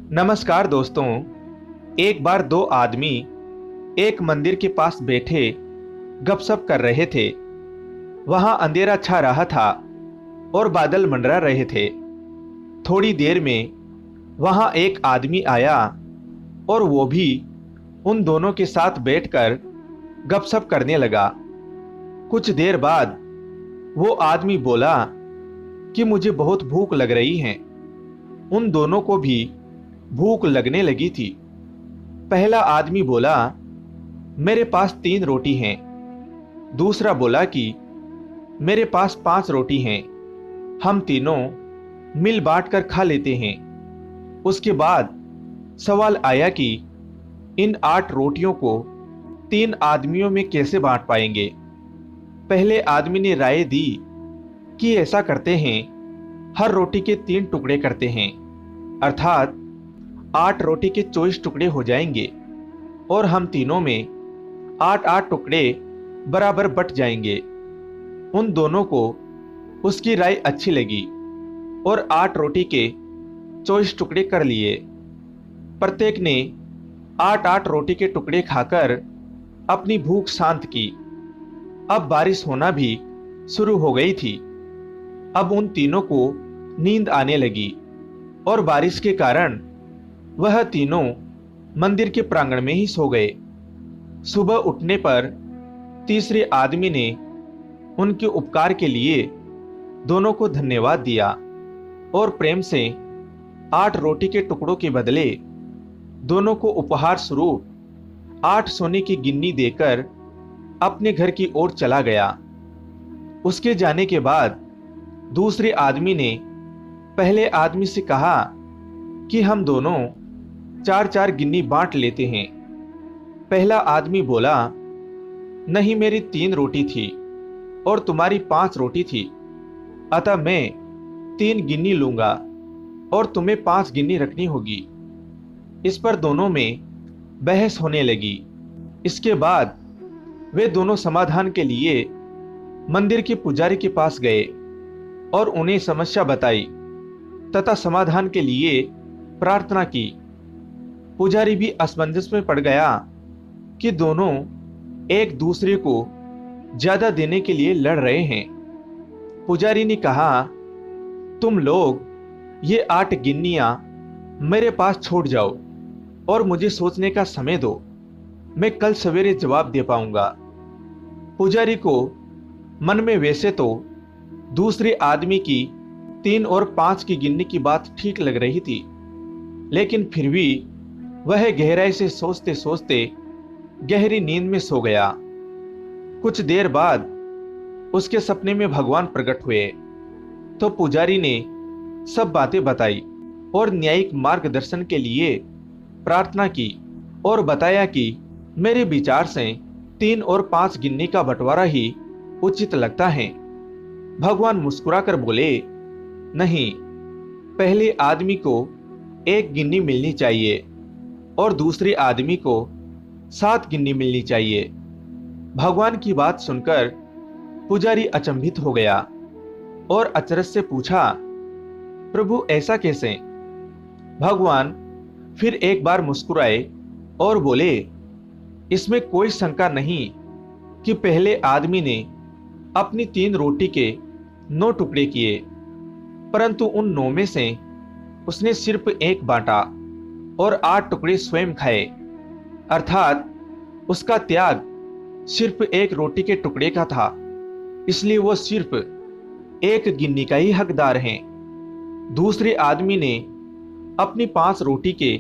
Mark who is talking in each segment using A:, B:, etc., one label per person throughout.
A: नमस्कार दोस्तों। एक बार दो आदमी एक मंदिर के पास बैठे गपशप कर रहे थे। वहां अंधेरा छा रहा था और बादल मंडरा रहे थे। थोड़ी देर में वहां एक आदमी आया और वो भी उन दोनों के साथ बैठकर गपशप करने लगा। कुछ देर बाद वो आदमी बोला कि मुझे बहुत भूख लग रही है। उन दोनों को भी भूख लगने लगी थी। पहला आदमी बोला, मेरे पास 3 रोटी हैं। दूसरा बोला कि मेरे पास 5 रोटी हैं, हम तीनों मिल बांट कर खा लेते हैं। उसके बाद सवाल आया कि इन 8 रोटियों को 3 आदमियों में कैसे बांट पाएंगे। पहले आदमी ने राय दी कि ऐसा करते हैं, हर रोटी के 3 टुकड़े करते हैं, अर्थात 8 रोटी के 24 टुकड़े हो जाएंगे और हम तीनों में 8-8 टुकड़े बराबर बट जाएंगे। उन दोनों को उसकी राय अच्छी लगी और 8 रोटी के 24 टुकड़े कर लिए। प्रत्येक ने 8-8 रोटी के टुकड़े खाकर अपनी भूख शांत की। अब बारिश होना भी शुरू हो गई थी। अब उन तीनों को नींद आने लगी और बारिश के कारण वह तीनों मंदिर के प्रांगण में ही सो गए। सुबह उठने पर तीसरे आदमी ने उनके उपकार के लिए दोनों को धन्यवाद दिया और प्रेम से 8 रोटी के टुकड़ों के बदले दोनों को उपहार स्वरूप 8 सोने की गिन्नी देकर अपने घर की ओर चला गया। उसके जाने के बाद दूसरे आदमी ने पहले आदमी से कहा कि हम दोनों 4-4 गिन्नी बांट लेते हैं। पहला आदमी बोला, नहीं, मेरी 3 रोटी थी और तुम्हारी 5 रोटी थी, अतः मैं 3 गिन्नी लूंगा और तुम्हें 5 गिन्नी रखनी होगी। इस पर दोनों में बहस होने लगी। इसके बाद वे दोनों समाधान के लिए मंदिर के पुजारी के पास गए और उन्हें समस्या बताई तथा समाधान के लिए प्रार्थना की। पुजारी भी असमंजस में पड़ गया कि दोनों एक दूसरे को ज्यादा देने के लिए लड़ रहे हैं। पुजारी ने कहा, तुम लोग ये 8 गिन्नियां मेरे पास छोड़ जाओ और मुझे सोचने का समय दो, मैं कल सवेरे जवाब दे पाऊंगा। पुजारी को मन में वैसे तो दूसरे आदमी की 3 और 5 की गिनने की बात ठीक लग रही थी, लेकिन फिर भी वह गहराई से सोचते सोचते गहरी नींद में सो गया। कुछ देर बाद उसके सपने में भगवान प्रकट हुए तो पुजारी ने सब बातें बताई और न्यायिक मार्गदर्शन के लिए प्रार्थना की और बताया कि मेरे विचार से 3 और 5 गिन्नी का बंटवारा ही उचित लगता है। भगवान मुस्कुराकर बोले, नहीं, पहले आदमी को 1 गिन्नी मिलनी चाहिए और दूसरे आदमी को 7 गिन्नी मिलनी चाहिए। भगवान की बात सुनकर पुजारी अचंभित हो गया और अचरज से पूछा, प्रभु ऐसा कैसे? भगवान फिर एक बार मुस्कुराए और बोले, इसमें कोई शंका नहीं कि पहले आदमी ने अपनी 3 रोटी के 9 टुकड़े किए, परंतु उन 9 में से उसने सिर्फ 1 बांटा और 8 टुकड़े स्वयं खाए, अर्थात उसका त्याग सिर्फ 1 रोटी के टुकड़े का था, इसलिए वो सिर्फ 1 गिन्नी का ही हकदार है। दूसरे आदमी ने अपनी 5 रोटी के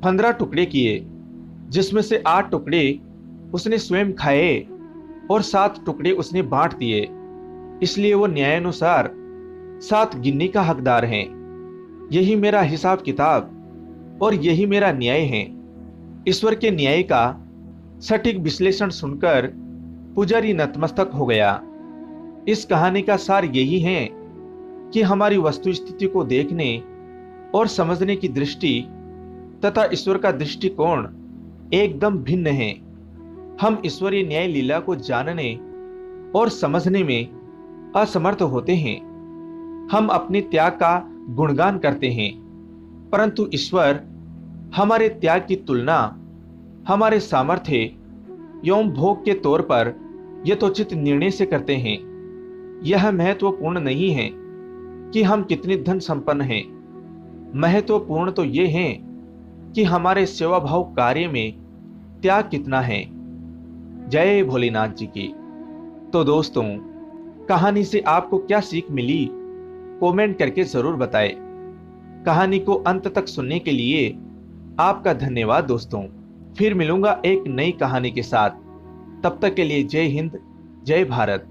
A: 15 टुकड़े किए, जिसमें से 8 टुकड़े उसने स्वयं खाए और 7 टुकड़े उसने बांट दिए, इसलिए वो न्यायानुसार 7 गिन्नी का हकदार है। यही मेरा हिसाब किताब और यही मेरा न्याय है। ईश्वर के न्याय का सटीक विश्लेषण सुनकर पुजारी नतमस्तक हो गया। इस कहानी का सार यही है कि हमारी वस्तु स्थिति को देखने और समझने की दृष्टि तथा ईश्वर का दृष्टिकोण एकदम भिन्न है। हम ईश्वरीय न्याय लीला को जानने और समझने में असमर्थ होते हैं। हम अपने त्याग का गुणगान करते हैं, परंतु ईश्वर हमारे त्याग की तुलना हमारे सामर्थ्य एवं भोग के तौर पर यथोचित निर्णय से करते हैं। यह महत्वपूर्ण नहीं है कि हम कितनी धन संपन्न हैं। महत्वपूर्ण तो ये है कि हमारे सेवा भाव कार्य में त्याग कितना है। जय भोलेनाथ जी की। तो दोस्तों, कहानी से आपको क्या सीख मिली, कमेंट करके जरूर बताएं। कहानी को अंत तक सुनने के लिए आपका धन्यवाद दोस्तों। फिर मिलूंगा एक नई कहानी के साथ। तब तक के लिए जय हिंद, जय भारत।